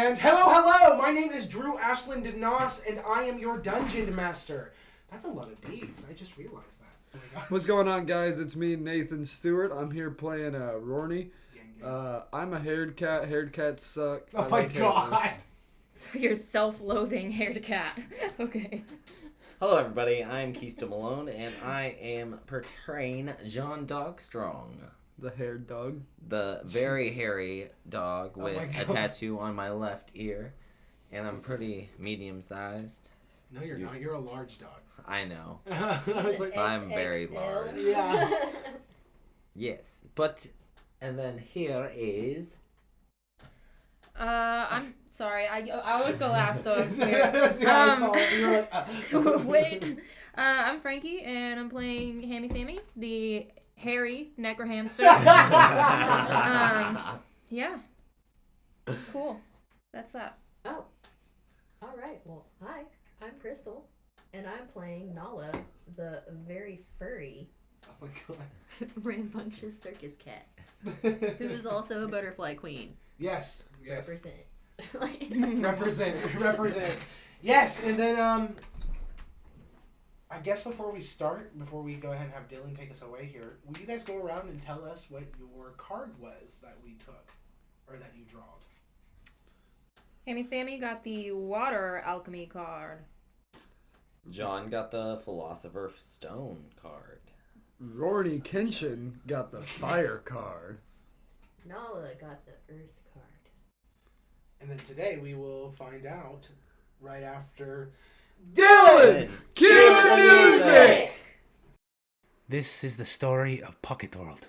And hello! My name is Drew Ashland Nos, and I am your Dungeon Master. That's a lot of D's. I just realized that. Oh What's going on, guys? It's me, Nathan Stewart. I'm here playing Ruroni. I'm a haired cat. Haired cats suck. Oh my god! You're self-loathing haired cat. Okay. Hello, everybody. I'm Keysto Malone, and I am portraying John Dogstrong. The haired dog. The very hairy dog with a tattoo on my left ear. And I'm pretty medium-sized. No, you're not. You're a large dog. I know. I was like, I'm very large. Yeah. Yes. But, and then here is... I'm sorry. I always go last, so it's weird. Wait. I'm Frankie, and I'm playing Hammy Sammy, the hairy necrohamster. Yeah. Cool. That's that. Oh. All right. Well, hi. I'm Crystal, and I'm playing Nala, the very furry, Oh my god. rambunctious circus cat, who's also a butterfly queen. Yes. Represent. Represent. Yes, and then I guess before we go ahead and have Dylan take us away here, will you guys go around and tell us what your card was that we took, or that you drawed? Hammy Sammy got the water alchemy card. John got the Philosopher's Stone card. Ruroni Kenshin got the fire card. Nala got the earth card. And then today we will find out right after Dylan! Cue the music! This is the story of Pocketworld,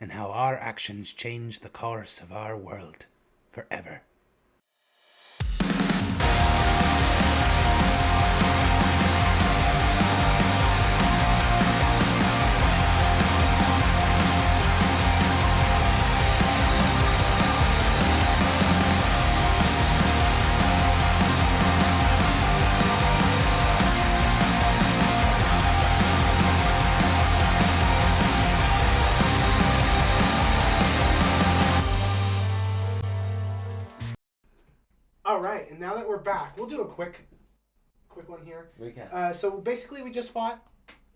and how our actions change the course of our world forever. Alright, and now that we're back, we'll do a quick one here. Recap. So basically we just fought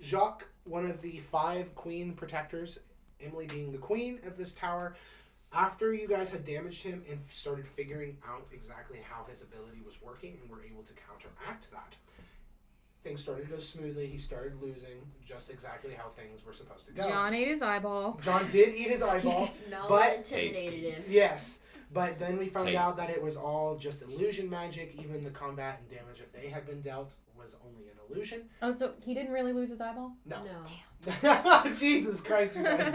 Jacques, one of the 5 queen protectors, Emily being the queen of this tower. After you guys had damaged him and started figuring out exactly how his ability was working and were able to counteract that, things started to go smoothly. He started losing just exactly how things were supposed to go. John ate his eyeball. John did eat his eyeball. Nala but intimidated him. Yes. But then we found out that it was all just illusion magic. Even the combat and damage that they had been dealt was only an illusion. Oh, so he didn't really lose his eyeball? No. No. Jesus Christ, you guys.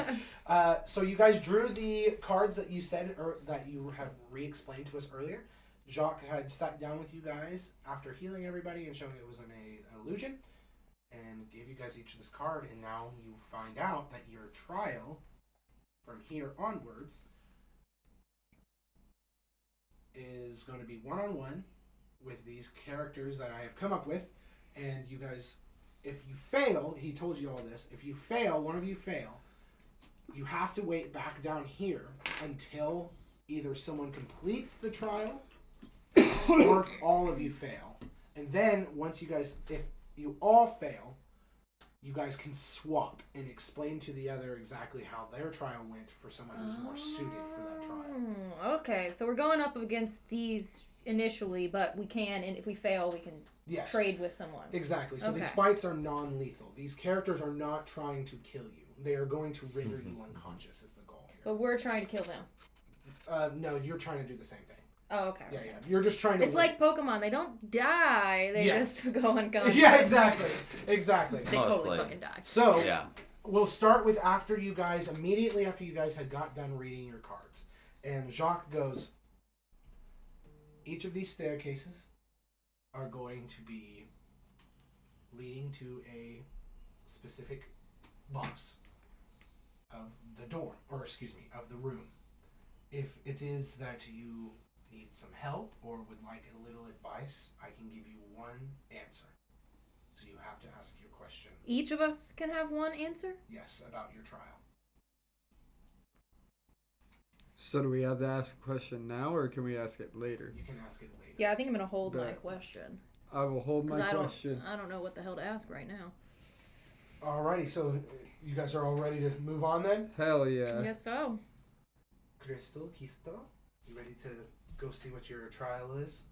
So you guys drew the cards that you said, or that you have re-explained to us earlier. Jacques had sat down with you guys after healing everybody and showing it was an illusion, and gave you guys each this card, and now you find out that your trial from here onwards is going to be one-on-one with these characters that I have come up with, and you guys, if you fail, he told you all this, if you fail, one of you fail, you have to wait back down here until either someone completes the trial or if all of you fail. And then once you guys, if you all fail, you guys can swap and explain to the other exactly how their trial went for someone who's more suited for that trial. Okay, so we're going up against these initially, but we can, and if we fail, we can trade with someone. Exactly. So these fights are non-lethal. These characters are not trying to kill you. They are going to render you unconscious is the goal here. But we're trying to kill them. No, you're trying to do the same thing. Oh, okay. Yeah. You're just trying to... It's like Pokemon. They don't die. They just go unconscious. Yeah, exactly. They totally fucking die. So, we'll start with immediately after you guys had got done reading your cards. And Jacques goes, each of these staircases are going to be leading to a specific box of the door, of the room. If it is that you need some help or would like a little advice, I can give you one answer. So you have to ask your question. Each of us can have one answer? Yes, about your trial. So do we have to ask a question now, or can we ask it later? You can ask it later. Yeah, I think I'm gonna hold my Bet. question. I will hold my 'Cause question. I don't know what the hell to ask right now. Alrighty, so you guys are all ready to move on then? Hell I yeah. guess so. Crystal, Keysto, you ready to go see what your trial is?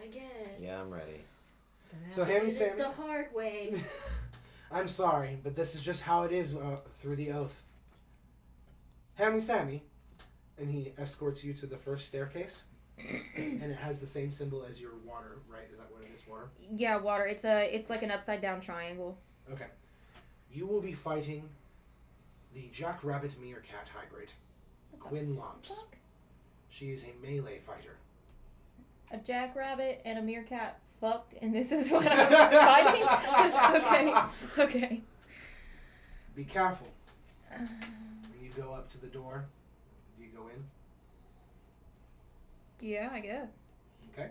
I guess. Yeah, I'm ready. Gonna have So, to Hammy, do this Sammy? the hard way. I'm sorry, but this is just how it is through the oath. Hammy Sammy, and he escorts you to the first staircase, and it has the same symbol as your water, right? Is that what it is, water? Yeah, water. It's like an upside down triangle. Okay. You will be fighting the Jackrabbit Meerkat hybrid, Quinn Lomps. Fuck? She is a melee fighter. A jackrabbit and a meerkat fucked, and this is what I'm fighting? Okay. Be careful. When you go up to the door, do you go in? Yeah, I guess. Okay.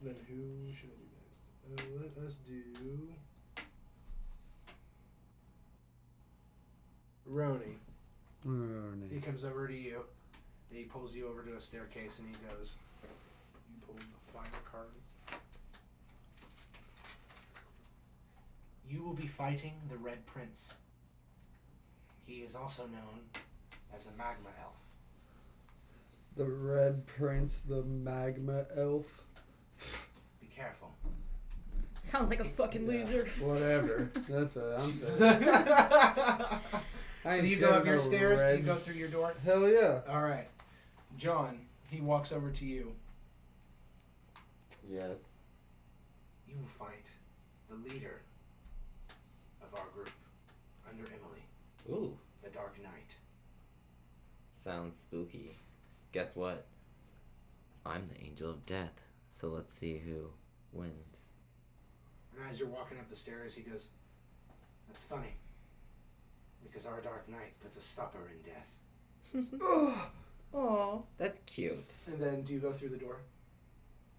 Then who should I do next? Let us do Ruroni. He comes over to you, and he pulls you over to a staircase, and he goes, you pulled the final card. You will be fighting the Red Prince. He is also known as a magma elf. The Red Prince, the Magma Elf. Be careful. Sounds like a fucking Yeah. loser. Whatever. That's what I'm saying. So do you go up your stairs? Do you go through your door? Hell yeah. All right. John, he walks over to you. Yes. You will fight the leader of our group under Emily, Ooh, the Dark Knight. sounds spooky. Guess what? I'm the Angel of Death, so let's see who wins. And as you're walking up the stairs, he goes, that's funny, because our Dark Knight puts a stopper in death. Oh, that's cute. And then do you go through the door?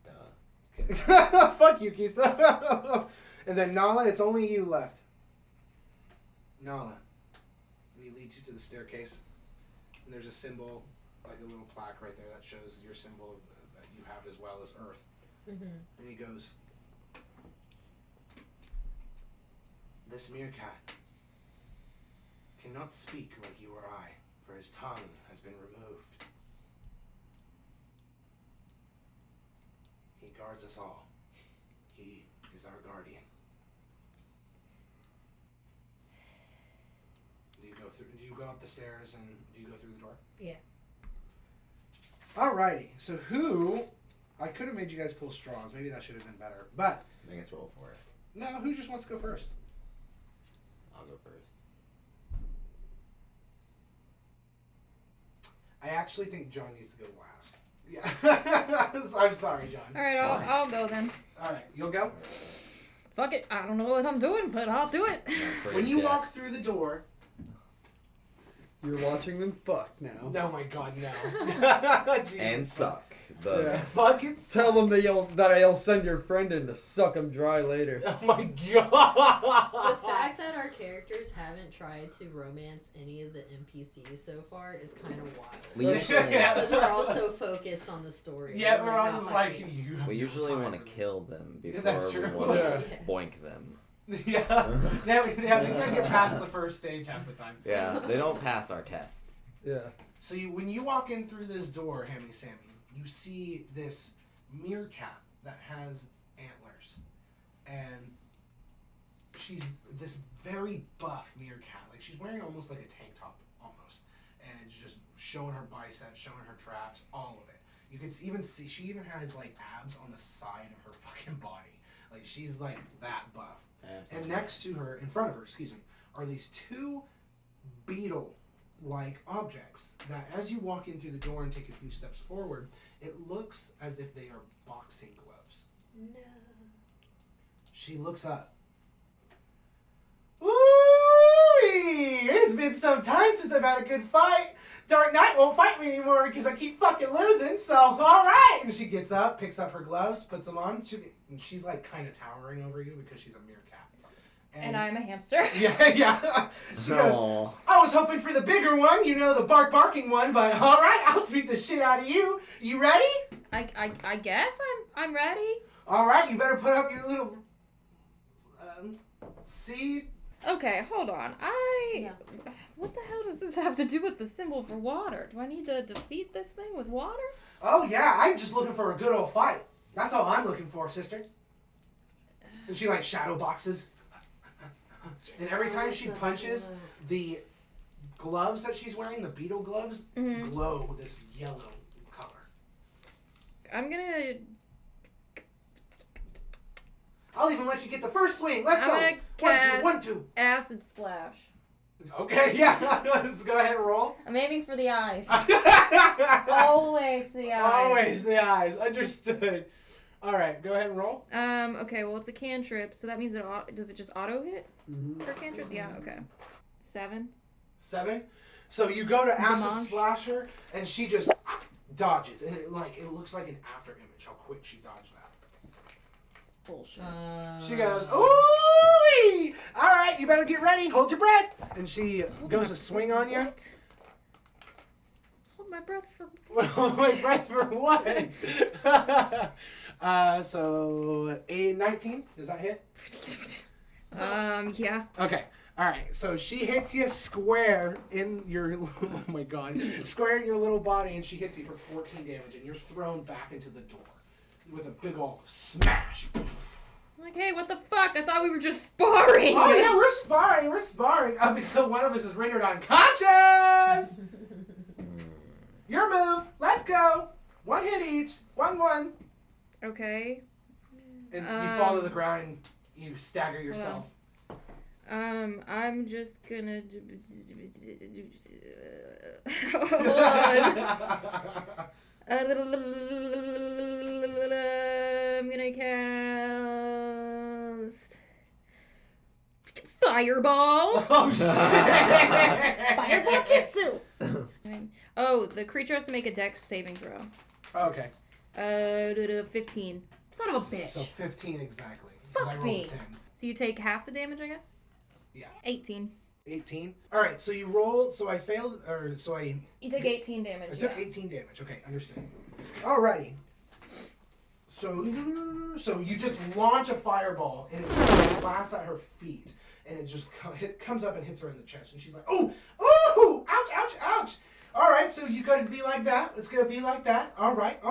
Duh. Okay. Fuck you, Keysto. And then Nala, it's only you left. Nala. And he leads you to the staircase. And there's a symbol, like a little plaque right there that shows your symbol that you have as well as Earth. Mm-hmm. And he goes, this meerkat cannot speak like you or I, for his tongue has been removed. He guards us all. He is our guardian. Do you go up the stairs and do you go through the door? Yeah. Alrighty. So who? I could have made you guys pull straws. Maybe that should have been better. But I guess roll for it. no, who just wants to go first? I'll go first. I actually think John needs to go last. Yeah. I'm sorry, John. All right, I'll go then. Alright, you'll go? Fuck it. I don't know what I'm doing, but I'll do it. When you walk through the door, You're watching them fuck now. oh my god, no. Jesus. And suck. The Yeah. Fuck it. Tell them that I'll send your friend in to suck them dry later. Oh my god. The fact that our characters haven't tried to romance any of the NPCs so far is kind of wild. we usually Because we're also focused on the story. Yeah, We're we're all not just like, fighting. you have we no usually time want to for this. kill them before That's we true. want to Yeah. boink them. Yeah. They can't get past the first stage half the time. Yeah, they don't pass our tests. Yeah. So when you walk in through this door, Hammy Sammy, you see this meerkat that has antlers. And she's this very buff meerkat. Like, she's wearing almost like a tank top, almost. And it's just showing her biceps, showing her traps, all of it. You can even see, she even has, like, abs on the side of her fucking body. Like, she's, like, that buff. And next to her, in front of her, excuse me, are these two beetle-like objects that as you walk in through the door and take a few steps forward, it looks as if they are boxing gloves. No. She looks up. Ooh, it's been some time since I've had a good fight. Dark Knight won't fight me anymore because I keep fucking losing, so alright! And she gets up, picks up her gloves, puts them on, and she's like kind of towering over you because she's a meerkat. And I'm a hamster. Yeah. She goes, Aw. I was hoping for the bigger one, the barking one, but all right, I'll beat the shit out of you. You ready? I guess I'm ready. All right, you better put up your little seed. Okay, hold on. What the hell does this have to do with the symbol for water? Do I need to defeat this thing with water? Oh yeah, I'm just looking for a good old fight. That's all I'm looking for, sister. And she like shadow boxes. And every time she punches, the gloves that she's wearing, the beetle gloves, glow this yellow color. I'm gonna I'll even let you get the first swing. Let's go. I'm gonna cast 1, 2, 1, 2. acid splash. Okay, yeah. Let's go ahead and roll. I'm aiming for the eyes. Always the eyes. Always the eyes. Understood. All right, go ahead and roll. Okay, well, it's a cantrip, so that means does it just auto hit for cantrips? Yeah, okay. 7. 7. So you go to acid Damage. splash her, and she just dodges, and it looks like an after image how quick she dodged that. Bullshit. She goes, ooh! All right, you better get ready. Hold your breath. And she goes to swing on you. What? Hold my breath for... Hold my breath for what? So 19. Does that hit? Yeah. Okay. All right. So she hits you square in your. Oh my god. Square in your little body, and she hits you for 14 damage, and you're thrown back into the door with a big ol' smash. Like, hey, what the fuck? I thought we were just sparring. Oh yeah, we're sparring. We're sparring up until one of us is rendered unconscious. Your move. Let's go. 1 hit each. 1. Okay. And you fall to the ground and you stagger yourself. I'm just gonna... Hold on. I'm gonna cast... Fireball! Oh shit! Fireball Jitsu! Oh, the creature has to make a dex saving throw. Okay. 15. Son of a bitch. So 15 exactly. 'Cause Fuck I rolled me. 10. So you take half the damage, I guess? Yeah. 18. 18. All right. So you rolled. So I failed. I You take 18 damage. took 18 damage. Okay, understood. Alrighty. So you just launch a fireball and it blasts at her feet, and it just comes up and hits her in the chest, and she's like, "Oh, oh, ouch, ouch, ouch!" All right, so you gotta be like that. It's gonna be like that. All right.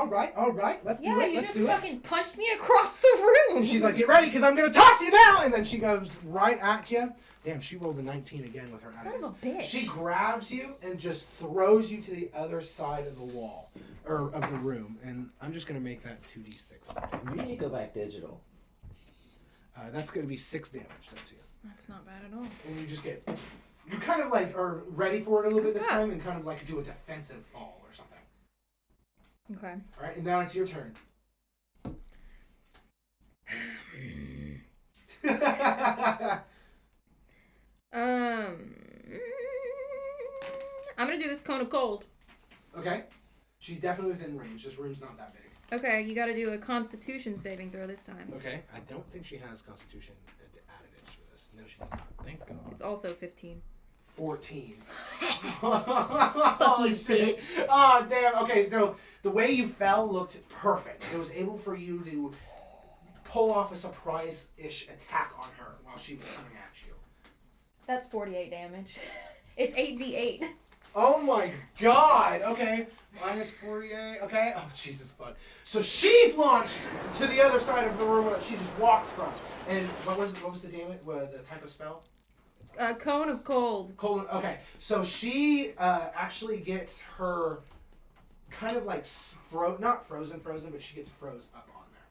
Let's do it. You Let's just do it. fucking punched me across the room. And she's like, "Get ready, because I'm gonna toss you now!" And then she goes right at you. Damn, she rolled a 19 again with her eyes. Son of a bitch. She grabs you and just throws you to the other side of the wall, or of the room. And I'm just gonna make that 2d6 You need to go back digital. That's gonna be 6 damage. That's you. That's not bad at all. And you just get. You kind of like are ready for it a little bit this Yeah. time, and kind of like do a defensive fall or something. Okay. All right, and now it's your turn. I'm gonna do this cone of cold. Okay. She's definitely within range. This room's not that big. Okay, you gotta do a constitution saving throw this time. Okay. I don't think she has Constitution additives for this. No, she does not. Thank God. It's also 15. 14. Fuck you, shit. bitch. Oh, damn. Okay, so the way you fell looked perfect. It was able for you to pull off a surprise-ish attack on her while she was coming at you. That's 48 damage. It's 8d8. Oh my god. Okay. Minus 48. Okay. Oh, Jesus fuck. So she's launched to the other side of the room that she just walked from. And what was the damage? The type of spell? Cone of cold. Cold. Okay. So she actually gets her kind of like not frozen, but she gets froze up on there.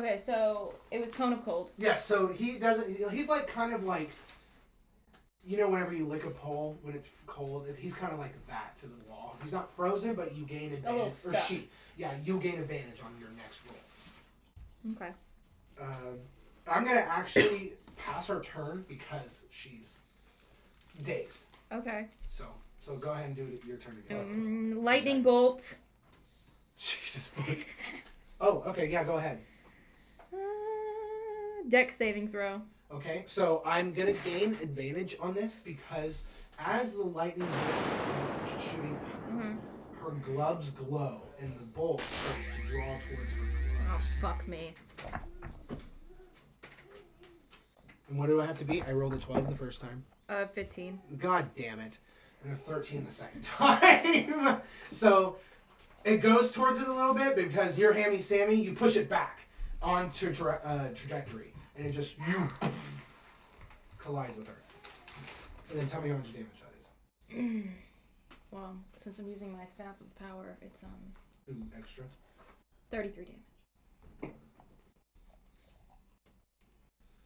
Okay, so it was cone of cold. Yes. So he doesn't. He's like kind of like. You know, whenever you lick a pole when it's cold, he's kind of like that to the wall. He's not frozen, but you gain advantage. little Or stuck. she. Yeah, you'll gain advantage on your next roll. Okay. I'm going to actually pass her turn because she's dazed. Okay. So go ahead and do it your turn again. Lightning bolt. Jesus fuck. Oh, okay, yeah, go ahead. Dex saving throw. Okay, so I'm gonna gain advantage on this because as the lightning bolt is shooting at her, her gloves glow and the bolt starts to draw towards her Oh, gloves. fuck me. And what do I have to beat? I rolled a 12 the first time. 15. God damn it. And a 13 the second time. So it goes towards it a little bit because you're Hammy Sammy, you push it back onto trajectory. And it just collides with her. And then tell me how much damage that is. Well, since I'm using my staff of power, it's Ooh, extra. 33 damage.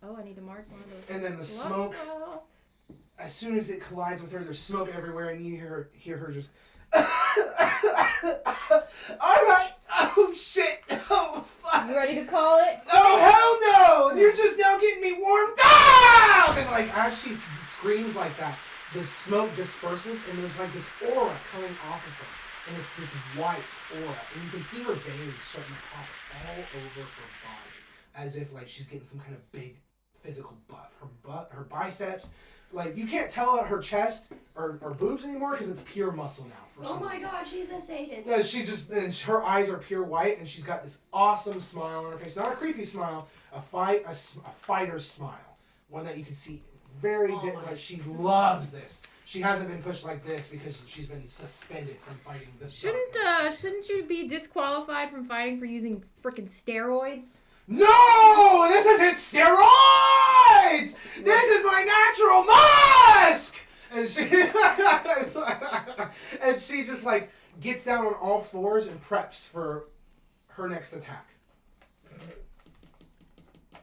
Oh, I need to mark one of those. And then the slots smoke. off. As soon as it collides with her, there's smoke everywhere, and you hear her just. Alright! Oh shit! Oh fuck! You ready to call it? Oh hell no! You're just now getting me warmed up! And like as she screams like that, the smoke disperses and there's like this aura coming off of her. And it's this white aura. And you can see her veins starting to pop all over her body. As if like she's getting some kind of big physical buff. Her biceps, like you can't tell her chest or boobs anymore because it's pure muscle now. For Oh some my reason. god, she's a sadist. Yeah, and her eyes are pure white, and she's got this awesome smile on her face. Not a creepy smile, a fighter's smile. One that you can see very like she loves this. She hasn't been pushed like this because she's been suspended from fighting this. Shouldn't you be disqualified from fighting for using freaking steroids? No! This isn't steroids! This is my natural musk! And she just like gets down on all fours and preps for her next attack.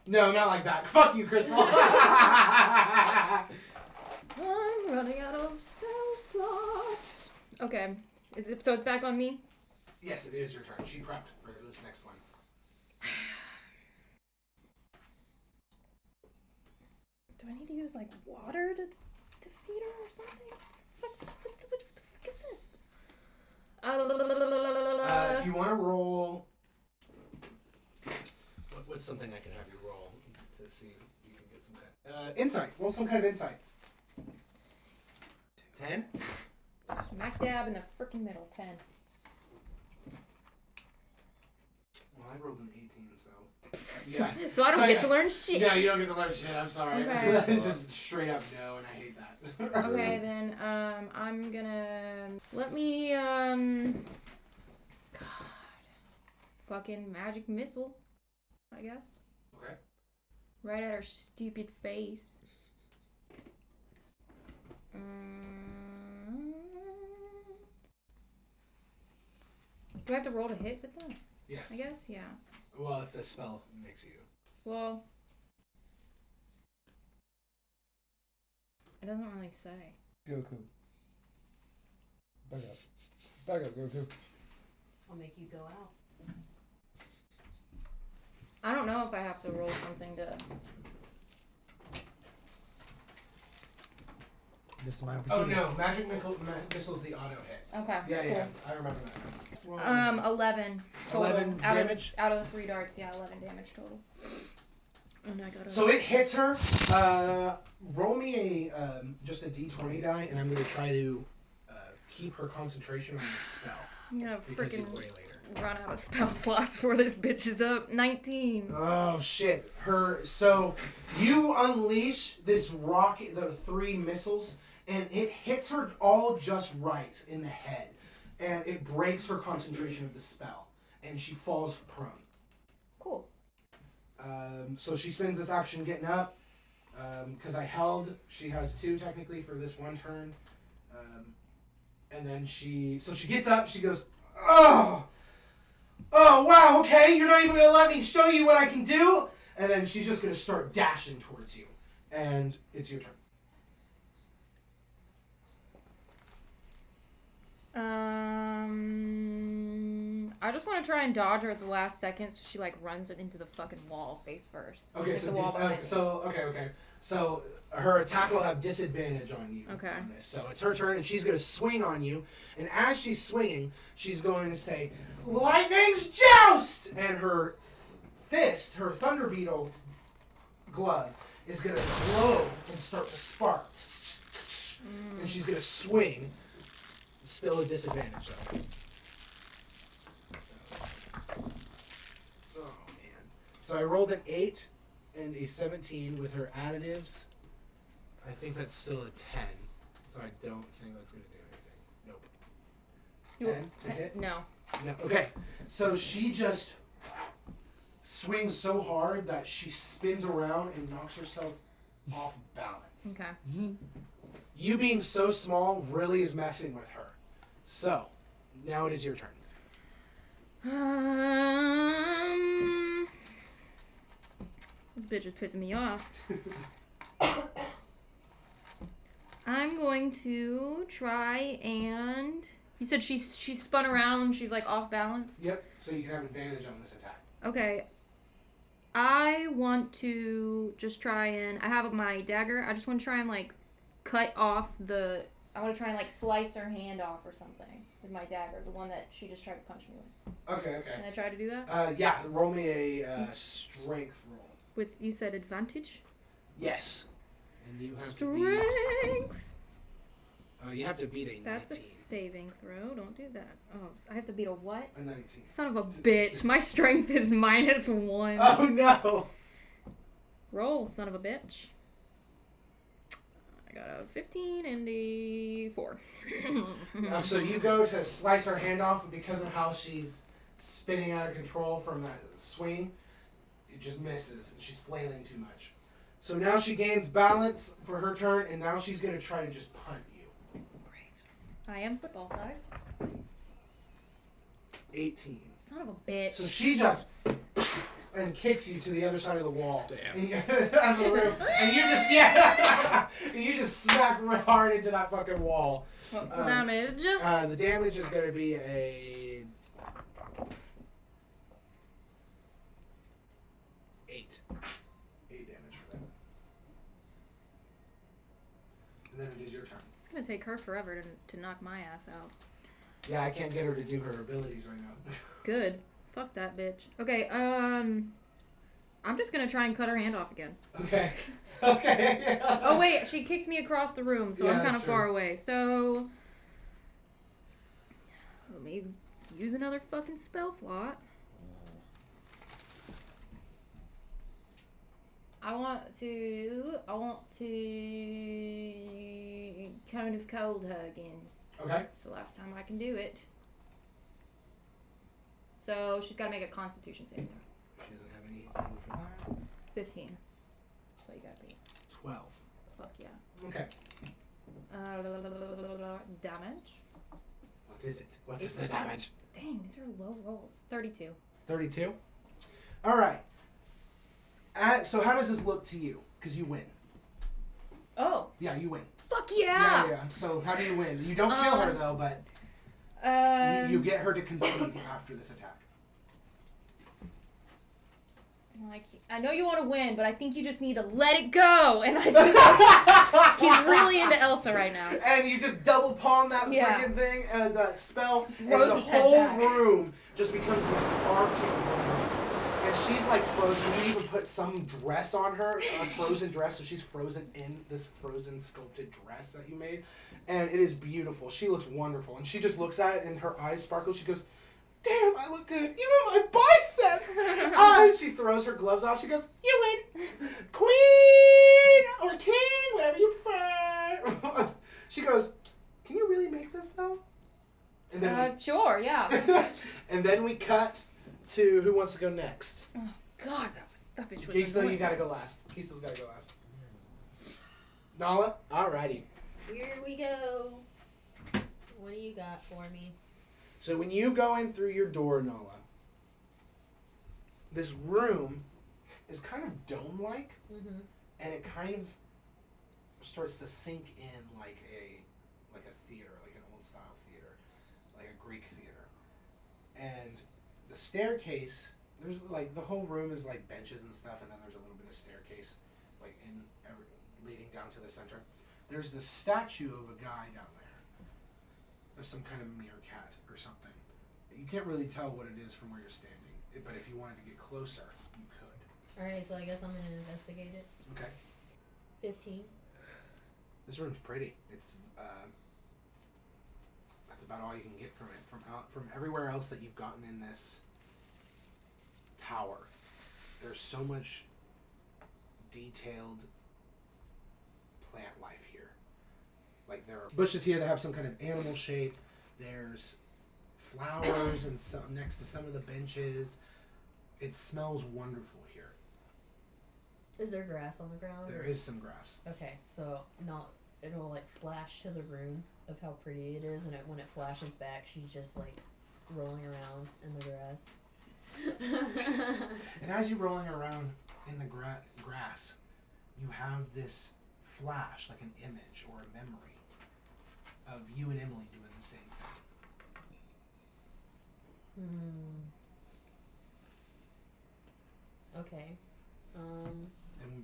No, not like that. Fuck you, Crystal. I'm running out of spell slots. Okay. So it's back on me? Yes, it is your turn. She prepped for this next one. Do I need to use like water to feed her or something? What the fuck is this? If you want to roll, what's something I can have you roll to see if you can get some kind? Insight. Roll some kind of insight. 10. Smack dab in the freaking middle. 10. Well, I rolled an 18, so. Yeah. So I don't get to learn shit. Yeah, you don't get to learn shit. I'm sorry. Okay. It's just straight up no, and I hate that. Okay, then I'm gonna let me God, fucking magic missile, I guess. Okay. Right at her stupid face. Do I have to roll to hit with that? Yes. I guess, yeah. Well, if the spell makes you. Well, it doesn't really say. Goku. Back up. Back up, Goku. I'll make you go out. I don't know if I have to roll something to. This is my Oh opportunity. no, magic missile's the auto hits. Okay. Yeah, cool. yeah, I remember that. 11 total. 11 out damage? Out of the 3 darts, yeah, 11 damage total. And I got a... So it hits her. Roll me a just a d20 die, and I'm gonna try to keep her concentration on the spell. I'm gonna Because freaking it's way later. run out of spell slots before this bitch is up. 19. Oh shit! So you unleash this rocket, the 3 missiles, and it hits her all just right in the head, and it breaks her concentration of the spell, and she falls prone. Cool. So she spends this action getting up, because I held. She has 2 technically for this one turn, and then she gets up. She goes, oh wow, okay, you're not even gonna let me show you what I can do. And then she's just gonna start dashing towards you, and it's your turn. I just want to try and dodge her at the last second, so she like runs it into the fucking wall face first. Okay, Hit the wall behind me. So her attack will have disadvantage on you. Okay. On this. So it's her turn, and she's going to swing on you. And as she's swinging, she's going to say, "Lightning's joust!" And her fist, her thunder beetle glove, is going to glow and start to spark. And she's going to swing. Still a disadvantage, though. Oh, man. So I rolled an 8 and a 17 with her additives. I think that's still a 10. So I don't think that's going to do anything. Nope. 10 to hit? No. No. Okay. So she just swings so hard that she spins around and knocks herself off balance. Okay. You being so small really is messing with her. So, now it is your turn. This bitch is pissing me off. I'm going to try and... You said she spun around, she's like off balance? Yep, so you can have advantage on this attack. Okay. I want to just try and... I have my dagger. I just want to try and like cut off the... I want to try and like slice her hand off or something with my dagger. The one that she just tried to punch me with. Okay. Can I try to do that? Yeah, roll me a strength roll. With, you said advantage? Yes. And you have Strength! you have to beat a 19. That's a saving throw. Don't do that. Oh, so I have to beat a what? A 19. Son of a bitch. My strength is -1. Oh, no! Roll, son of a bitch. I got a 15 and a 4. So you go to slice her hand off, and because of how she's spinning out of control from that swing, it just misses, and she's flailing too much. So now she gains balance for her turn, and now she's going to try to just punt you. Great. I am football size. 18. Son of a bitch. So she just and kicks you to the other side of the wall. Damn. And out of the room. And you just and you just smack real hard into that fucking wall. What's the damage? The damage is going to be a 8. 8 damage for that. And then it is your turn. It's gonna take her forever to knock my ass out. Yeah, I can't get her to do her abilities right now. Good. Fuck that bitch. Okay, I'm just gonna try and cut her hand off again. Okay. Okay. Oh wait, she kicked me across the room, so Yeah, I'm kind of that's far true. away. So let me use another fucking spell slot. I want to kind of cold her again. Okay. It's the last time I can do it. So she's got to make a Constitution saving throw. She doesn't have anything for that. 15. So you got to be. 12. Fuck yeah. Okay. Damage. What is it? What is the damage? Dang, these are low rolls. 32. 32. All right. So how does this look to you? Because you win. Oh. Yeah, you win. Fuck yeah! Yeah. So how do you win? You don't kill her though, but you get her to concede after this attack. Like, I know you want to win, but I think you just need to let it go. And I just, he's really into Elsa right now. And you just double palm that Yeah. freaking thing, that spell, Throws and the his head whole back. room just becomes this Arctic room. And she's like frozen. You even put some dress on her, a frozen dress, so she's frozen in this frozen sculpted dress that you made. And it is beautiful. She looks wonderful. And she just looks at it and her eyes sparkle. She goes, "Damn, I look good. Even my biceps!" And she throws her gloves off. She goes, "You win. Queen or king, whatever you prefer." She goes, "Can you really make this though?" And then Sure, yeah. and then we cut to who wants to go next. Oh, God, that bitch was Keysto, annoying. you gotta go last. Keysto's gotta go last. Nala? Alrighty. Here we go. What do you got for me? So when you go in through your door, Nala, this room is kind of dome-like, Mm-hmm. and it kind of starts to sink in like a theater, like an old-style theater, like a Greek theater. And the staircase, there's like the whole room is like benches and stuff, and then there's a little bit of staircase, like leading down to the center. There's this statue of a guy down there, of some kind of meerkat or something. You can't really tell what it is from where you're standing, but if you wanted to get closer, you could. Alright, so I guess I'm gonna investigate it. Okay. 15. This room's pretty. It's that's about all you can get from it. From everywhere else that you've gotten in this tower, there's so much detailed plant life here. Like there are bushes here that have some kind of animal shape. There's flowers and some next to some of the benches. It smells wonderful here. Is there grass on the ground? There is some grass. Okay, so it'll like flash to the room of how pretty it is, and when it flashes back, she's just like rolling around in the grass. And as you're rolling around in the grass, you have this flash, like an image or a memory of you and Emily doing the same thing. Okay. And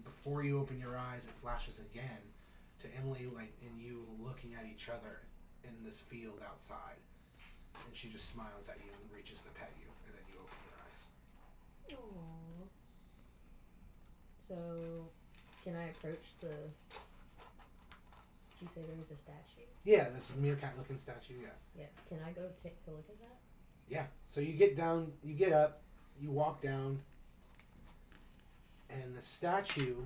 before you open your eyes, it flashes again to Emily, like, and you looking at each other in this field outside. And she just smiles at you and reaches to pet you, and then you open your eyes. Aww. So, can I approach the... Did you say there was a statue? Yeah, this meerkat-looking statue, yeah. Yeah. Can I go take a look at that? Yeah. So you get down, you get up, you walk down, and the statue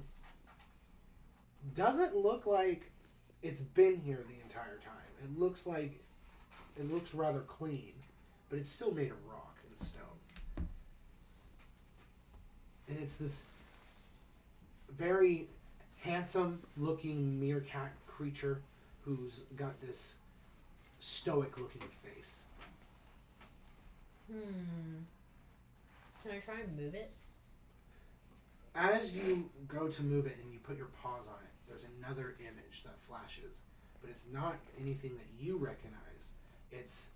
doesn't look like it's been here the entire time. It looks rather clean, but it's still made of rock and stone. And it's this very handsome looking meerkat creature who's got this stoic looking face. Can I try and move it? As you go to move it and you put your paws on it, there's another image that flashes, but it's not anything that you recognize. It's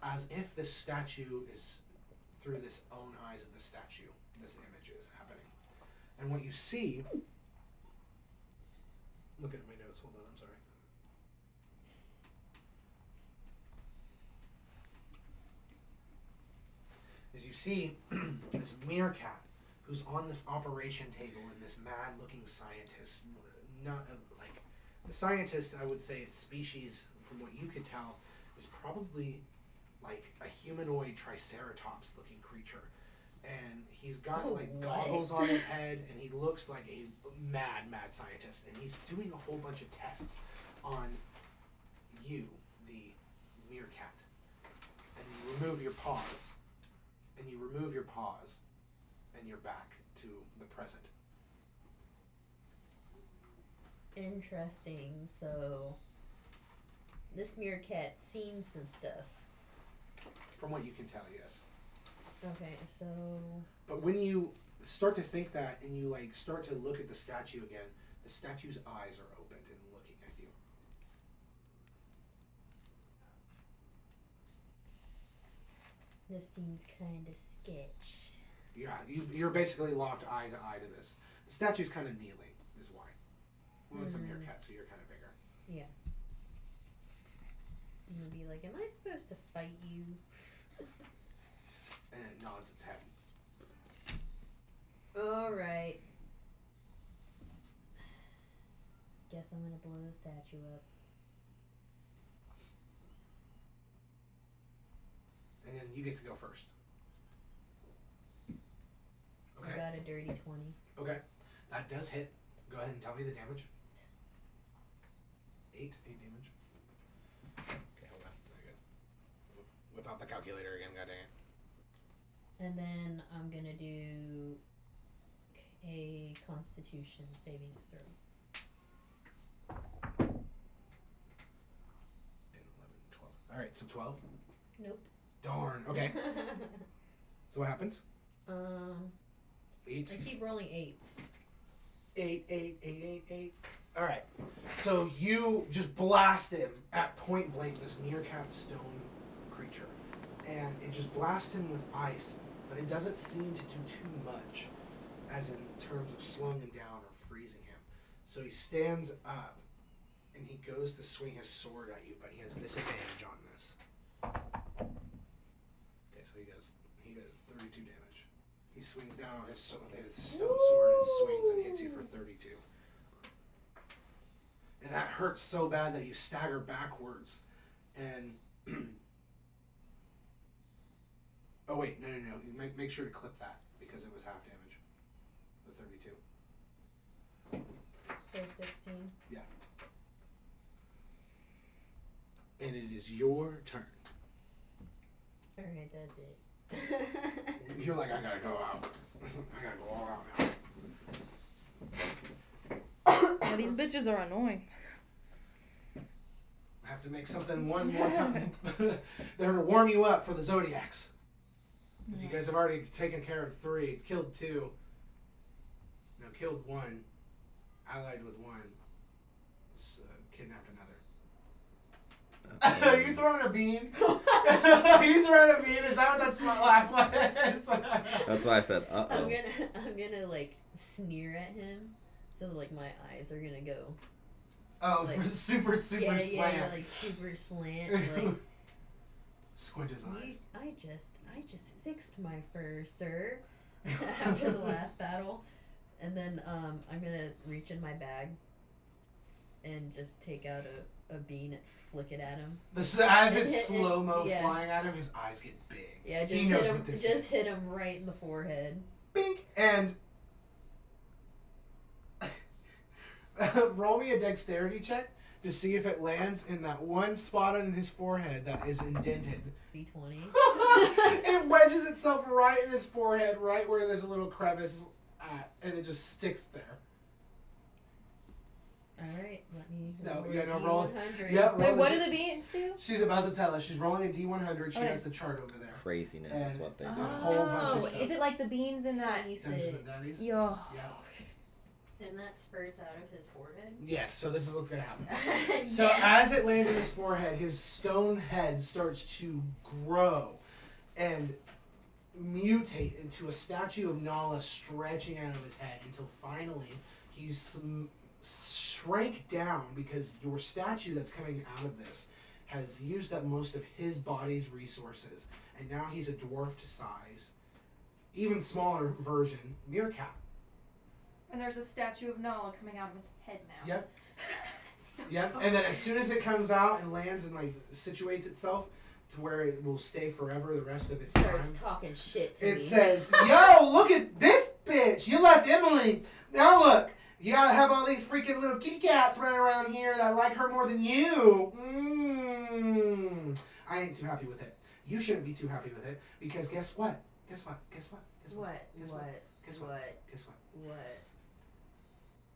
as if this statue is through this own eyes of the statue. This image is happening. And what you see... Look at my notes. Hold on, I'm sorry. As you see this meerkat who's on this operation table and this mad-looking scientist, not like the scientist, I would say its species, from what you could tell, is probably like a humanoid triceratops-looking creature, and he's got goggles on his head, and he looks like a mad scientist, and he's doing a whole bunch of tests on you, the meerkat, and you remove your paws, and you're back to the present. Interesting. So, this meerkat's seen some stuff. From what you can tell, yes. Okay, so... But when you start to think that and you like start to look at the statue again, the statue's eyes are opened and looking at you. This seems kind of sketch. Yeah, you're basically locked eye to eye to this. The statue's kind of kneeling, is why. Well, it's a meerkat, so you're kind of bigger. Yeah. I'm gonna be like, am I supposed to fight you? And it nods its head. Alright. Guess I'm gonna blow the statue up. And then you get to go first. Okay. I got a dirty 20. Okay. That does hit. Go ahead and tell me the damage. 8 damage. Okay, hold on. There you go. Whip out the calculator again, god dang it. And then I'm gonna do a Constitution saving throw. 10, 11, 12. Alright, so 12? Nope. Darn. Okay. So what happens? 8. I keep rolling 8s. 8. Alright. So you just blast him at point blank, this meerkat stone creature. And it just blasts him with ice, but it doesn't seem to do too much, as in terms of slowing him down or freezing him. So he stands up, and he goes to swing his sword at you, but he has disadvantage on this. Okay, so he does 32 damage. He swings down on his stone sword and swings and hits you for 32. and that hurts so bad that you stagger backwards. And oh wait, no. You make sure to clip that because it was half damage. The 32. So 16. Yeah. And it is your turn. Alright, that's it. You're like, I gotta go out. I gotta go all out now. Yeah, these bitches are annoying. I have to make something one more time. They're to warm you up for the Zodiacs. Because you guys have already taken care of 3, killed 2. No, killed 1, allied with 1, kidnapped another. Are you throwing a bean? Are you throwing a bean? Is that what that smart laugh was? That's why I said, I'm gonna like sneer at him, so like my eyes are gonna go. Oh, like, super slant. Yeah, like super slant. Like squint his eyes. I just fixed my fur, sir. After the last battle, and then I'm gonna reach in my bag and just take out a bean and flick it at him. As it's slow mo flying at him, his eyes get big. Yeah, just he knows what this is. hit him right in the forehead. Bink! And roll me a dexterity check to see if it lands in that one spot on his forehead that is indented. B20. It wedges itself right in his forehead, right where there's a little crevice at, and it just sticks there. Alright, let me roll. D100. Yeah, roll. Wait, what do the beans do? She's about to tell us. She's rolling a D100. She Okay. has the chart over there. craziness And is what they do. a whole bunch of stuff. Is it like the beans in that? 26. Yo. Yeah. And that spurts out of his forehead. Yes, so this is what's going to happen. So Yes. as it lands in his forehead, his stone head starts to grow and mutate into a statue of Nala stretching out of his head until finally he's shrank down because your statue that's coming out of this has used up most of his body's resources, and now he's a dwarfed size, even smaller version, meerkat. And there's a statue of Nala coming out of his head now. Yep. So Yep. And then as soon as it comes out and lands and like situates itself to where it will stay forever the rest of its Starts time, talking shit to it me. says, "Yo, look at this bitch! You left Emily. Now look, you gotta have all these freaking little kitty cats running around here that like her more than you. I ain't too happy with it. You shouldn't be too happy with it because guess what? Guess what? Guess what? Guess what? What? Guess What? what? Guess what? What? Guess what? What?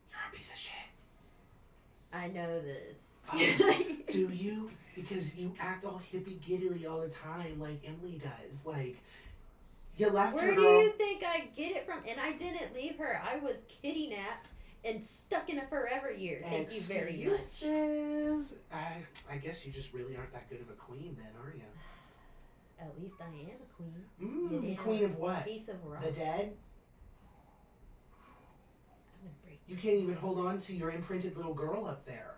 You're a piece of shit. I know this. Do you? Because you act all hippy-giddily all the time like Emily does. Like, you left her, Where do girl. you think I get it from? And I didn't leave her. I was kidnapped and stuck in a forever year. Thank you very much. Excuses. I guess you just really aren't that good of a queen then, are you? At least I am a queen. You damn Queen of what? Piece of rock. The dead? I'm gonna break You can't even hold on to your imprinted little girl up there.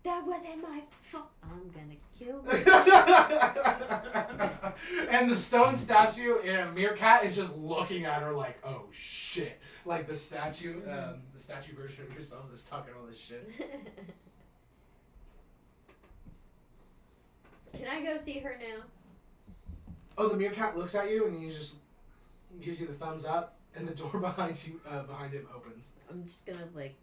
That wasn't my fault. I'm gonna kill her. And the stone statue in a meerkat is just looking at her like, oh shit. Like the statue version of yourself that's talking all this shit. Can I go see her now? Oh, the meerkat looks at you and he just gives you the thumbs up, and the door behind him opens. I'm just gonna like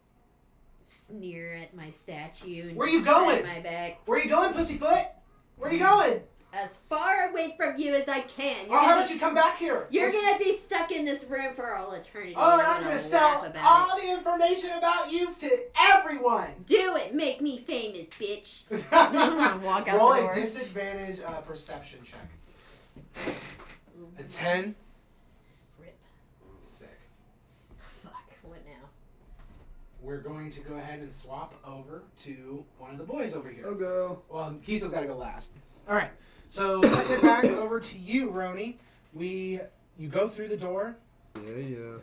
sneer at my statue and Where you just pat going? my back Where you going, pussyfoot? Where you going? as far away from you as I can. Oh, how about you come back here? You're gonna be stuck in this room for all eternity. Oh, and and I'm gonna laugh sell about all the information about you to everyone. Do it. Make me famous, bitch. I'm gonna walk out Roll the a door. disadvantage perception check. A 10. Rip. Sick. Fuck. What now? We're going to go ahead and swap over to one of the boys over here. I'll go. Well, Keysto's got to go last. All right. So putting it back over to you, Roni. You go through the door. Yeah.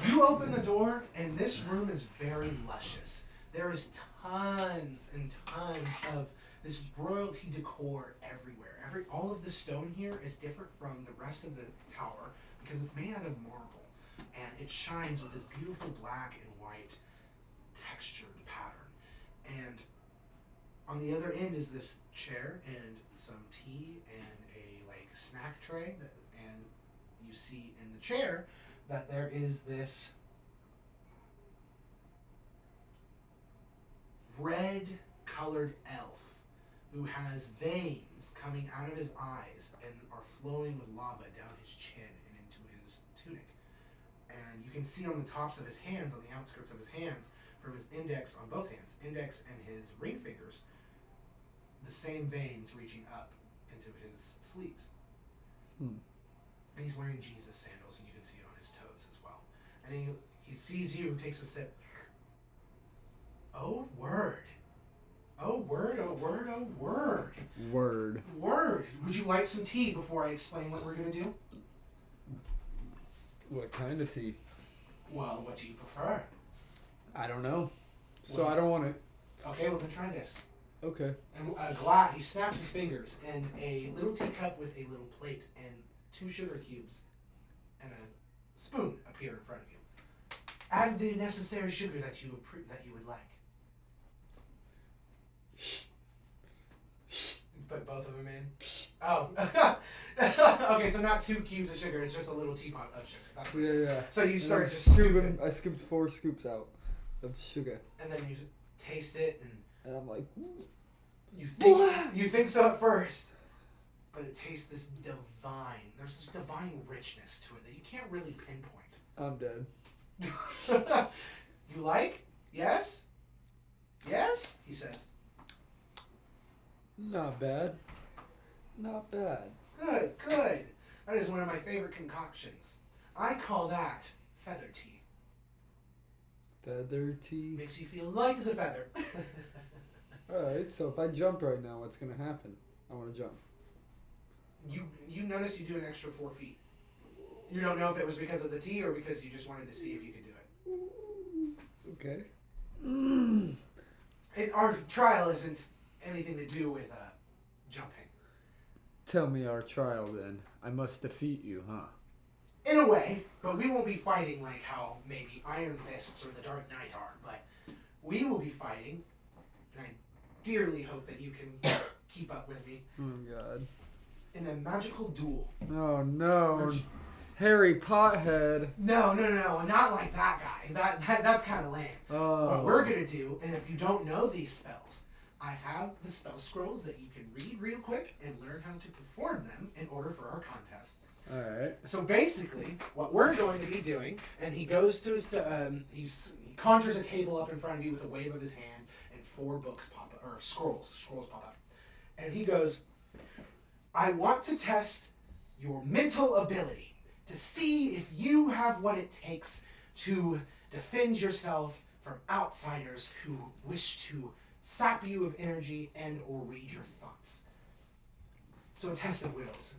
You open the door, and this room is very luscious. There is tons and tons of this royalty decor everywhere. All of the stone here is different from the rest of the tower because it's made out of marble, and it shines with this beautiful black and white textured pattern. And on the other end is this chair and some tea and a like snack tray. And you see in the chair that there is this red-colored elf who has veins coming out of his eyes and are flowing with lava down his chin and into his tunic. And you can see on the tops of his hands, on the outskirts of his hands, from his index on both hands, index and his ring fingers, the same veins reaching up into his sleeves. And he's wearing Jesus sandals, and you can see it on his toes as well. And he sees you, takes a sip. Oh, word. Oh, word, oh, word, oh, word. Word. Word. Would you like some tea before I explain what we're going to do? What kind of tea? Well, what do you prefer? I don't know. So I don't want it. Okay, well then try this. Okay. And he snaps his fingers, and a little teacup with a little plate and 2 sugar cubes and a spoon appear in front of you. Add the necessary sugar that you would like. Put both of them in. Oh. Okay, so not 2 cubes of sugar. It's just a little teapot of sugar. That's what it is. Yeah. So you And start I'm just scooping. scooping, I scooped 4 scoops out of sugar, and then you taste it, and and I'm like, you think so at first, but it tastes this divine. There's this divine richness to it that you can't really pinpoint. I'm dead. You like? Yes? Yes? He says. Not bad. Not bad. Good, good. That is one of my favorite concoctions. I call that feather tea. Feather tea. Makes you feel light as a feather. Alright, so if I jump right now, what's gonna happen? I wanna jump. You notice you do an extra 4 feet. You don't know if it was because of the tea or because you just wanted to see if you could do it. Okay. Our trial isn't anything to do with jumping. Tell me our trial then. I must defeat you, huh? In a way, but we won't be fighting like how maybe Iron Fists or the Dark Knight are, but we will be fighting, and I dearly hope that you can keep up with me, Oh god. in a magical duel. Oh no. Harry Pothead. No, not like that guy. That's kind of lame. Oh. What we're gonna do, and if you don't know these spells, I have the spell scrolls that you can read real quick and learn how to perform them in order for our contest. Alright. So basically, what we're going to be doing, and he goes to his, he conjures a table up in front of you with a wave of his hand, and 4 books pop up, or scrolls pop up. And he goes, I want to test your mental ability to see if you have what it takes to defend yourself from outsiders who wish to sap you of energy and or read your thoughts. So a test of wills.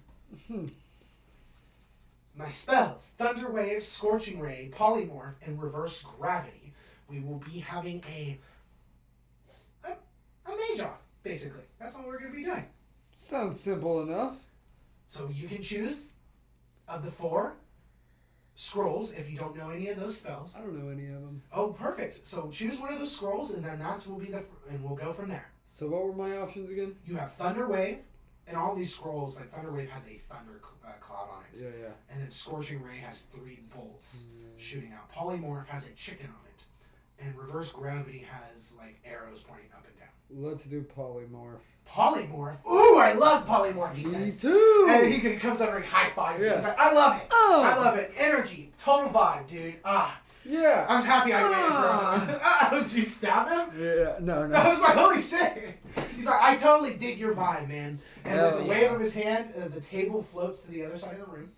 My spells, Thunder Wave, Scorching Ray, Polymorph, and Reverse Gravity. We will be having a mage off, basically. That's all we're going to be doing. Sounds simple enough. So you can choose of the 4 scrolls if you don't know any of those spells. I don't know any of them. Oh, perfect. So choose one of those scrolls, and then and we'll go from there. So what were my options again? You have Thunder Wave, and all these scrolls, like Thunder Wave has a thunder cloud on it. Yeah. And then Scorching Ray has 3 bolts shooting out. Polymorph has a chicken on it. And Reverse Gravity has like arrows pointing up and down. Let's do polymorph. Polymorph? Ooh, I love Polymorph, he Me says. too! And he comes over and he high fives you. Yeah. He's like, I love it. Oh. I love it. Energy. Total vibe, dude. Yeah. I'm happy I made it for him. Did you stab him? Yeah, no. I was like, holy shit. He's like, I totally dig your vibe, man. And Hell with the yeah. wave of his hand, the table floats to the other side of the room.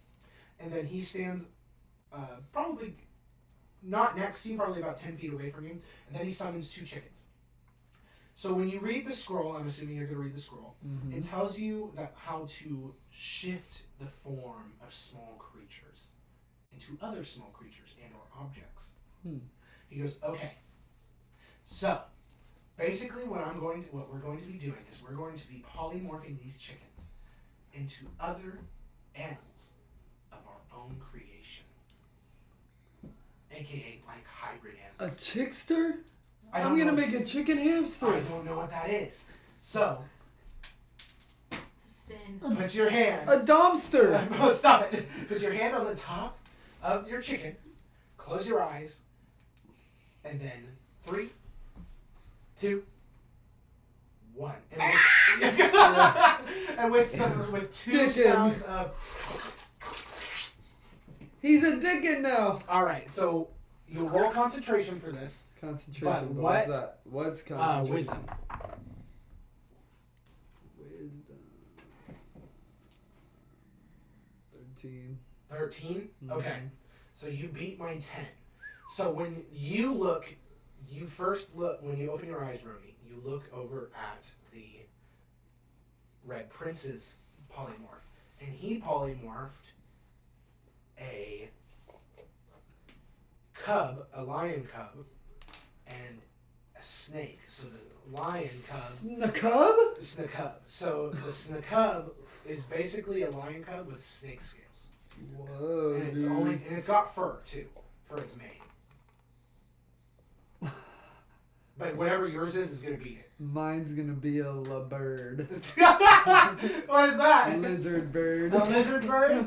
And then he stands probably not next to you, probably about 10 feet away from you. And then he summons 2 chickens. So when you read the scroll, I'm assuming you're going to read the scroll, it tells you that how to shift the form of small creatures into other small creatures and or objects. He goes, okay. So basically what we're going to be doing is we're going to be polymorphing these chickens into other animals of our own creation. AKA like hybrid A animals. chickster? I'm gonna make a chicken hamster. I don't know what that is. So, It's a sin. put your hand. A dumpster. Oh, stop it. Put your hand on the top of your chicken. Close your eyes. And then 3, 2, 1. And with two Chicken. sounds of. He's a dickin' now. All right, so you roll concentration for this. Concentration. But What's that? What's concentration? Wisdom. Wisdom. 13. 13. Okay, Mhm. so you beat my 10. So when you look, you first look when you open your eyes, Roni. You look over at the Red Prince's polymorph, and he polymorphed a cub, a lion cub, and a snake. So the lion cub, Snakub? snakub. So the snakub is basically a lion cub with snake scales, Whoa, and it's dude. it's got fur too for its mane. But whatever yours is gonna beat it. Mine's gonna be a bird. What is that? Lizard bird. A lizard bird?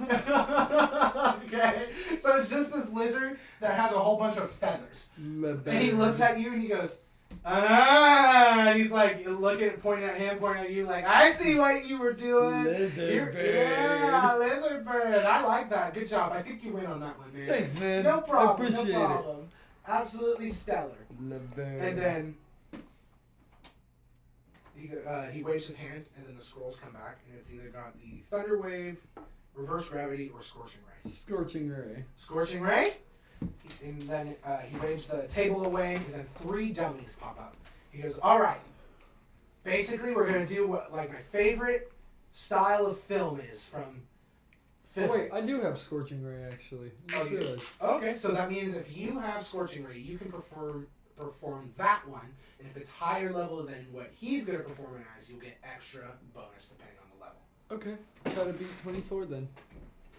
Okay. So it's just this lizard that has a whole bunch of feathers. And he looks at you and he goes, ah! And he's like looking, pointing at him, pointing at you, like, I see what you were doing. Lizard bird. Yeah, lizard bird. I like that. Good job. I think you win on that one, man. Thanks, man. No problem. I appreciate no problem. Absolutely stellar. it. Bird. And then he waves his hand, and then the scrolls come back, and it's either got the Thunder Wave, Reverse Gravity, or Scorching Ray. Scorching ray. Scorching Ray, and then he waves the table away, and then 3 dummies pop up. He goes, all right, basically we're going to do what like my favorite style of film is from film. Oh, wait, I do have scorching ray actually. I just Oh, you- realized. Okay, so that means if you have Scorching Ray, you can perform that one, and if it's higher level than what he's going to perform it as, you'll get extra bonus depending on the level. Okay, gotta beat 24 then.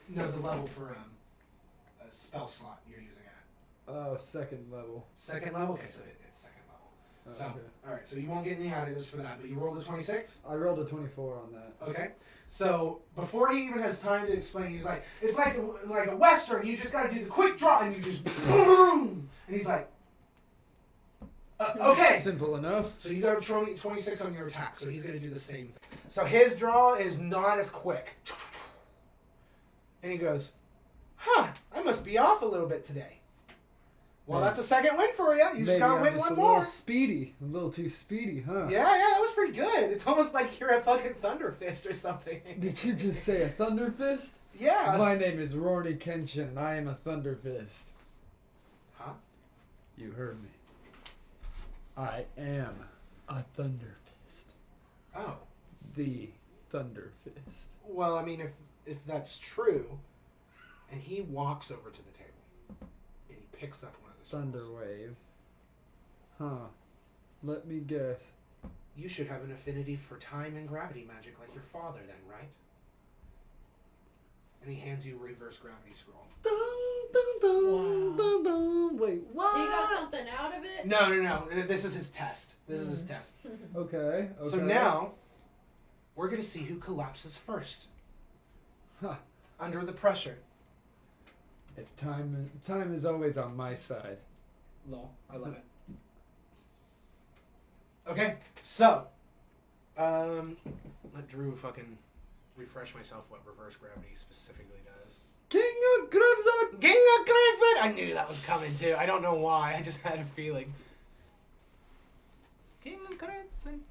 No, the level for a spell slot you're using it at. Oh, second level. Second level? Okay, so it's second level. Oh, So, okay. alright, so you won't get any additives for that, but you rolled a 26? I rolled a 24 on that. Okay. So, before he even has time to explain, he's like, it's like a Western, you just gotta do the quick draw, and you just boom! And he's like, okay. Simple enough. So you got a 26 on your attack, so he's gonna do the same thing. So his draw is not as quick. And he goes, huh, I must be off a little bit today. Well, Yeah. that's a second win for you. You just Maybe gotta I'm win just one a little more. speedy. A little too speedy, huh? Yeah, that was pretty good. It's almost like you're a fucking Thunder Fist or something. Did you just say a thunder fist? Yeah. My name is Ruroni Kenshin, and I am a thunder fist. Huh? You heard me. I am a thunder fist. Oh. The thunder fist. Well, I mean, if that's true, and he walks over to the table, and he picks up one of the Thunder scrolls, wave. Huh. Let me guess. you should have an affinity for time and gravity magic like your father then, right? And he hands you a reverse gravity scroll. Dun, dun, dun, Wow. dun, dun. Wait, what? He got something out of it? No. This is his test. This is his test. Okay. So now, we're going to see who collapses first. Huh. Under the pressure. If time is always on my side. Lol. I love it. Okay, so, let Drew fucking refresh myself what reverse gravity specifically does. King of Crimson! King of Crimson! I knew that was coming too. I don't know why. I just had a feeling. King of Crimson.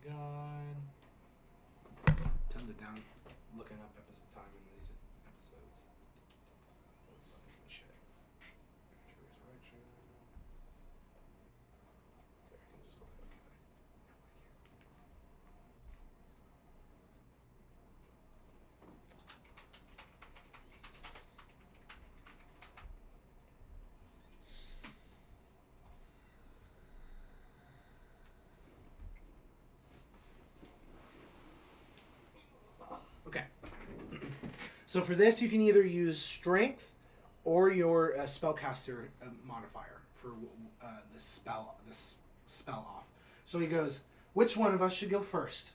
God. Tons of down looking up episode time in these episodes. What the fuck is my shit? True resurrection. There, I can just look it up, can I? No, I can't. So for this, you can either use strength or your spellcaster modifier for the spell off. So he goes, which one of us should go first?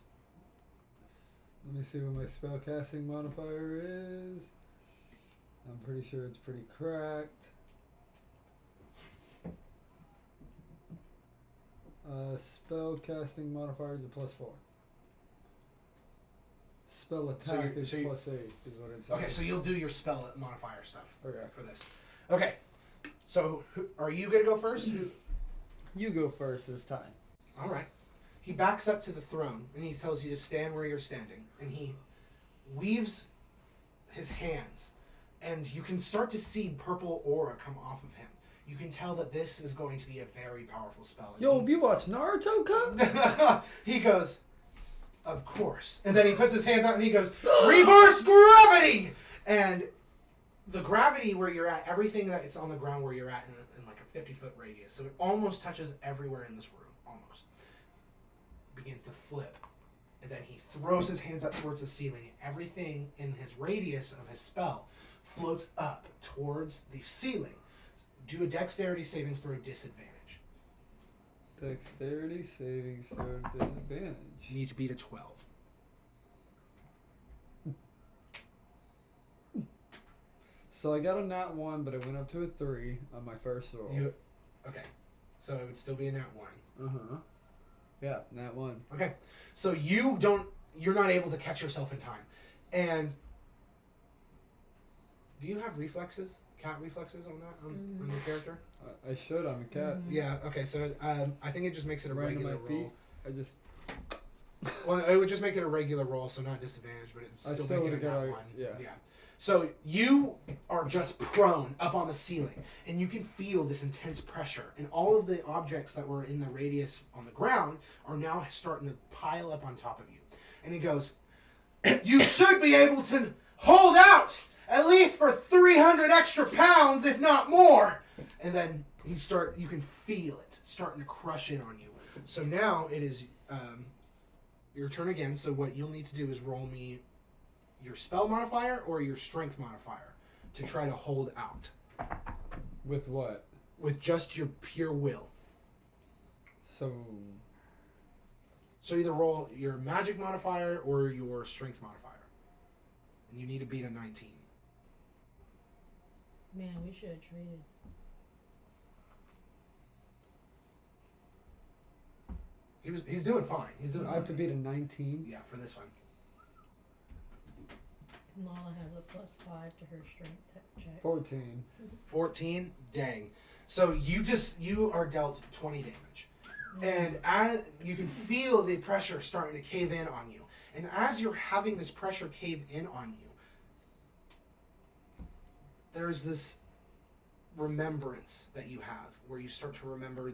Let me see what my spellcasting modifier is. I'm pretty sure it's pretty cracked. Spellcasting modifier is a +4. Spell attack is +8 is what it says. Okay, so you'll do your spell modifier stuff Okay. for this. Okay, so are you going to go first? You go first this time. All right. He backs up to the throne, and he tells you to stand where you're standing. And he weaves his hands, and you can start to see purple aura come off of him. You can tell that this is going to be a very powerful spell. And Yo, you watch Naruto, Cut? he goes, of course. And then he puts his hands out, and he goes, reverse gravity! And the gravity where you're at, everything that is on the ground where you're at in like a 50-foot radius, so it almost touches everywhere in this room, almost, begins to flip. And then he throws his hands up towards the ceiling. Everything in his radius of his spell floats up towards the ceiling. Do a dexterity savings throw disadvantage. Dexterity savings throw disadvantage. You need to beat a 12. So I got a nat 1, but it went up to a 3 on my first roll. Okay. So it would still be a nat 1. Uh-huh. Yeah, nat 1. Okay. So you're not able to catch yourself in time. And do you have reflexes? Cat reflexes on that on your character? I should. I'm a cat. Yeah. Okay. So I think it just makes it a Right on regular my feet. roll. I just. Well, it would just make it a regular roll, so not disadvantage, but I it's still make it would've a got nat a- 1. yeah. Yeah. So you are just prone up on the ceiling, and you can feel this intense pressure, and all of the objects that were in the radius on the ground are now starting to pile up on top of you. And he goes, "You should be able to hold out at least for 300 extra pounds, if not more." And then you can feel it starting to crush in on you. So now it is your turn again. So what you'll need to do is roll me your spell modifier or your strength modifier to try to hold out With what? with just your pure will. So. So either roll your magic modifier or your strength modifier. And you need to beat a 19. Man, we should have traded. He's doing fine. He's doing I have to fine. beat a 19. Yeah, for this one. Nala has a +5 to her strength checks. 14. 14? Dang. So you are dealt 20 damage. And as you can feel the pressure starting to cave in on you. And as you're having this pressure cave in on you, there's this remembrance that you have where you start to remember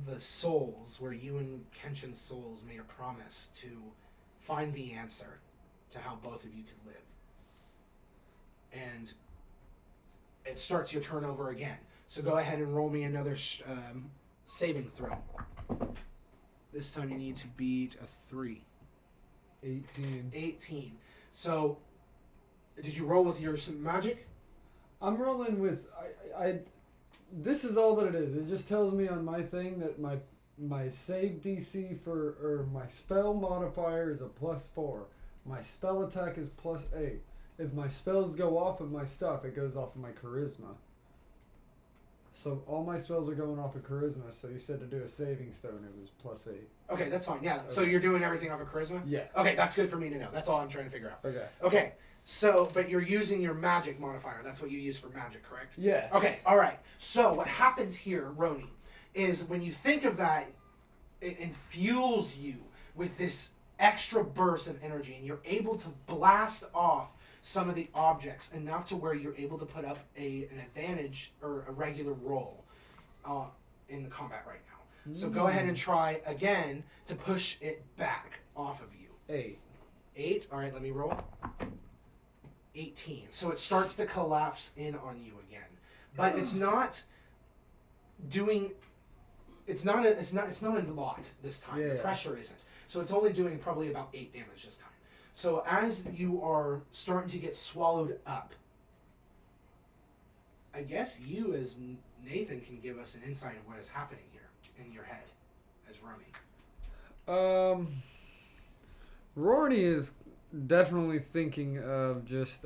the souls, where you and Kenshin's souls made a promise to find the answer to how both of you could live. And it starts your turn over again. So go ahead and roll me another saving throw. This time you need to beat a 3. 18. 18. So, did you roll with your magic? I'm rolling with. I this is all that it is. It just tells me on my thing that my save DC or my spell modifier is a +4. My spell attack is +8. If my spells go off of my stuff, it goes off of my charisma. So all my spells are going off of charisma. So you said to do a saving stone, it was +8. Okay, that's fine. Yeah. So Okay. you're doing everything off of charisma? Yeah. Okay, that's good for me to know. That's all I'm trying to figure out. Okay. Okay. So, but you're using your magic modifier. That's what you use for magic, correct? Yeah. Okay, all right. So what happens here, Roni, is when you think of that, it infuels you with this extra burst of energy, and you're able to blast off some of the objects enough to where you're able to put up an advantage or a regular roll in the combat right now. So go ahead and try again to push it back off of you. 8. 8. All right, let me roll. 18. So it starts to collapse in on you again, but it's not doing. It's not a lot this time. The Yeah. pressure isn't. So it's only doing probably about 8 damage this time. So as you are starting to get swallowed up, I guess you as Nathan can give us an insight of what is happening here in your head as Ruroni. Ruroni is definitely thinking of just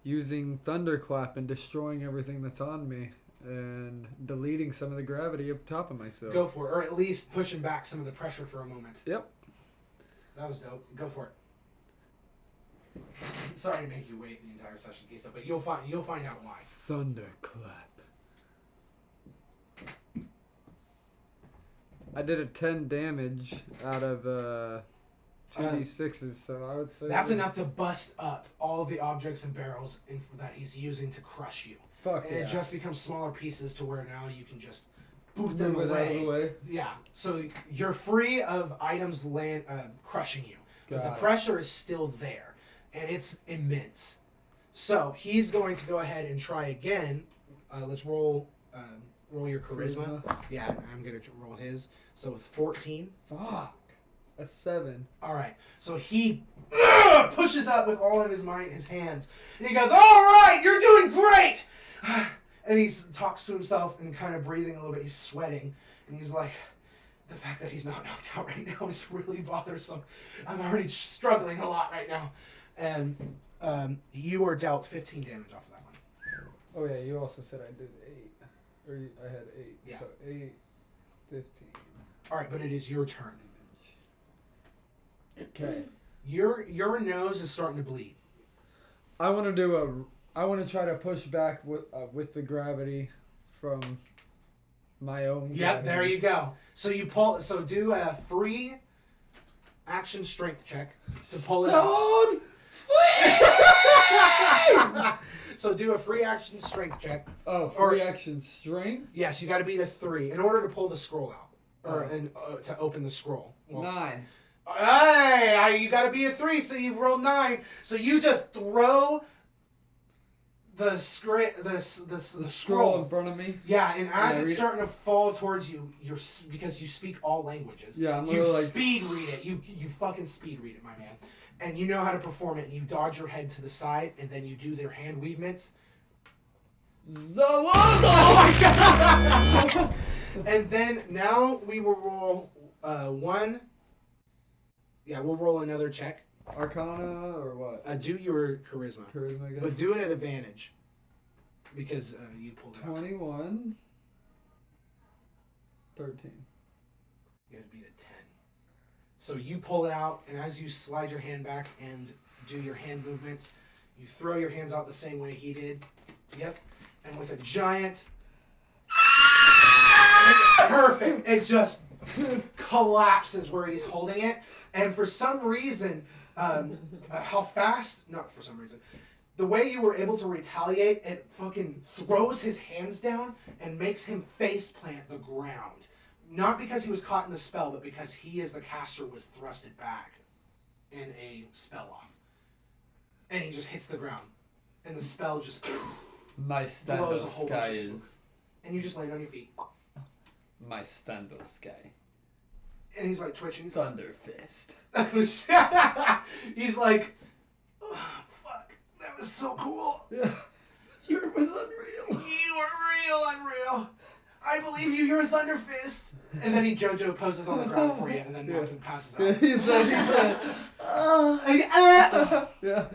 using Thunderclap and destroying everything that's on me and deleting some of the gravity up top of myself. Go for it, or at least pushing back some of the pressure for a moment. Yep. That was dope. Go for it. Sorry to make you wait the entire session, Keysto, but you'll find out why. Thunderclap. I did a 10 damage out of 2d6s, so I would say That's enough to bust up all of the objects and barrels that he's using to crush you. Fuck And yeah. it just becomes smaller pieces to where now you can just boot them Move it out of the away. way. Yeah, so you're free of items crushing you. But the Got it. pressure is still there, and it's immense. So he's going to go ahead and try again. Let's roll your charisma. Yeah, I'm going to roll his. So with 14. Fuck. A 7. All right. So he pushes up with all of his might, his hands, and he goes, "All right, you're doing great." And he talks to himself and kind of breathing a little bit. He's sweating, and he's like, "The fact that he's not knocked out right now is really bothersome. I'm already struggling a lot right now." And you are dealt 15 damage off of that one. Oh yeah, you also said I did 8. Or I had 8. Yeah. So 8, 15. All right, but it is your turn. Okay. Your nose is starting to bleed. I want to try to push back with the gravity from my own. Yep, gravity. there you go. So you pull. So do a free action strength check to pull it out. So do a free action strength check. Oh, free action strength? Yes, you got to beat a 3 in order to pull the scroll out, or to open the scroll. Well, 9. Hey, you got to beat a 3, so you rolled 9. So you just throw the Scroll in front of me? Yeah, and as Yeah, it's read it. starting to fall towards you, because you speak all languages. Yeah, I'm you literally like- speed read it. You fucking speed read it, my man. And you know how to perform it. And you dodge your head to the side, and then you do their hand movements. Zawado! And then now we will roll one. Yeah, we'll roll another check. Arcana or what? Do your charisma, Charisma again? but do it at advantage because you pulled it out. 21. 13. You had to beat a 10. So you pull it out, and as you slide your hand back and do your hand movements, you throw your hands out the same way he did. Yep. And with a giant... Perfect. It just collapses where he's holding it. And for some reason, how fast... Not for some reason. The way you were able to retaliate, it fucking throws his hands down and makes him face plant the ground. Not because he was caught in the spell, but because he, as the caster, was thrusted back in a spell off. And he just hits the ground. And the spell just My blows a whole Stando bunch Sky of smoke. is... And you just land on your feet. My Stando Sky. And he's like twitching. He's like, Thunder Fist. he's like, oh, fuck, that was so cool. Yeah. Yours was unreal. You are real, unreal. I believe you, you're a Thunder Fist. And then he JoJo poses on the ground for you, and then Malcolm passes Yeah, out. he's like, yeah.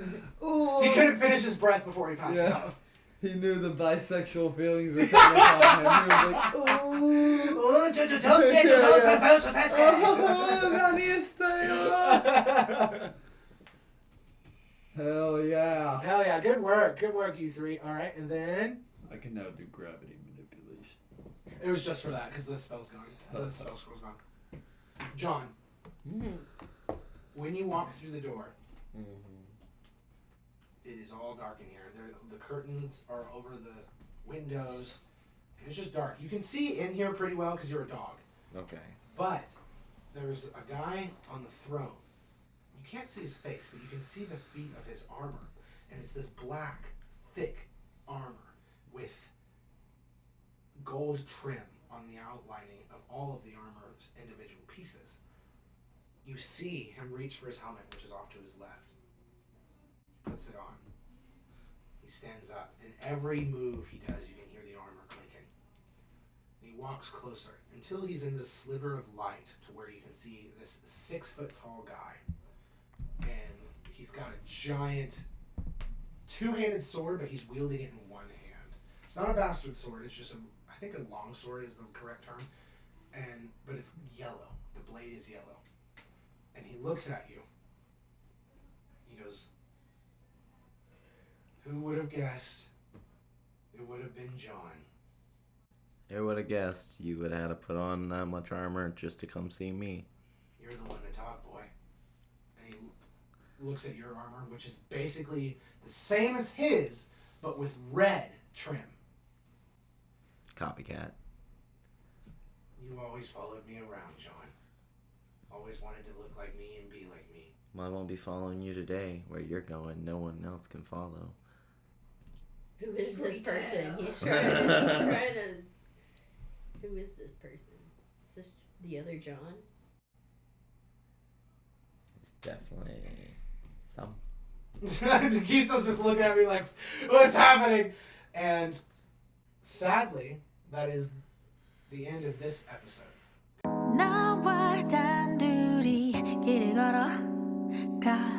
Oh. He couldn't finish his breath before he passed Yeah. out. He knew the bisexual feelings were coming upon him. He was like, oh. Oh, JoJo, Hell yeah. Hell yeah, good work, you three. All right, and then I can now do gravity manipulation. it was just for that because the spell's gone. The spell scroll's gone. John, when you walk through the door, it is all dark in here. The curtains are over the windows. And it's just dark. You can see in here pretty well because you're a dog. Okay. But there's a guy on the throne. You can't see his face, but you can see the feet of his armor. And it's this black, thick armor with gold trim on the outlining of all of the armor's individual pieces. You see him reach for his helmet, which is off to his left. He puts it on. He stands up, and every move he does, you can hear the armor clinking. And he walks closer until he's in this sliver of light to where you can see this 6-foot-tall guy. And he's got a giant two-handed sword, but he's wielding it in one hand. It's not a bastard sword, it's just I think a long sword is the correct term. But it's yellow. The blade is yellow. And he looks at you. He goes, "Who would have guessed it would have been John?" Who would have guessed you would have had to put on that much armor just to come see me? You're the one to talk, boy. And he looks at your armor, which is basically the same as his, but with red trim. Copycat. You always followed me around, John. Always wanted to look like me and be like me. Well, I won't be following you today. Where you're going, no one else can follow. Who is this Great person? tale. He's trying to. Who is this person? Is this the other John? It's definitely some. Keysto's just looking at me like, what's happening? And sadly, that is the end of this episode. 나와 단둘이 길을 걸어 가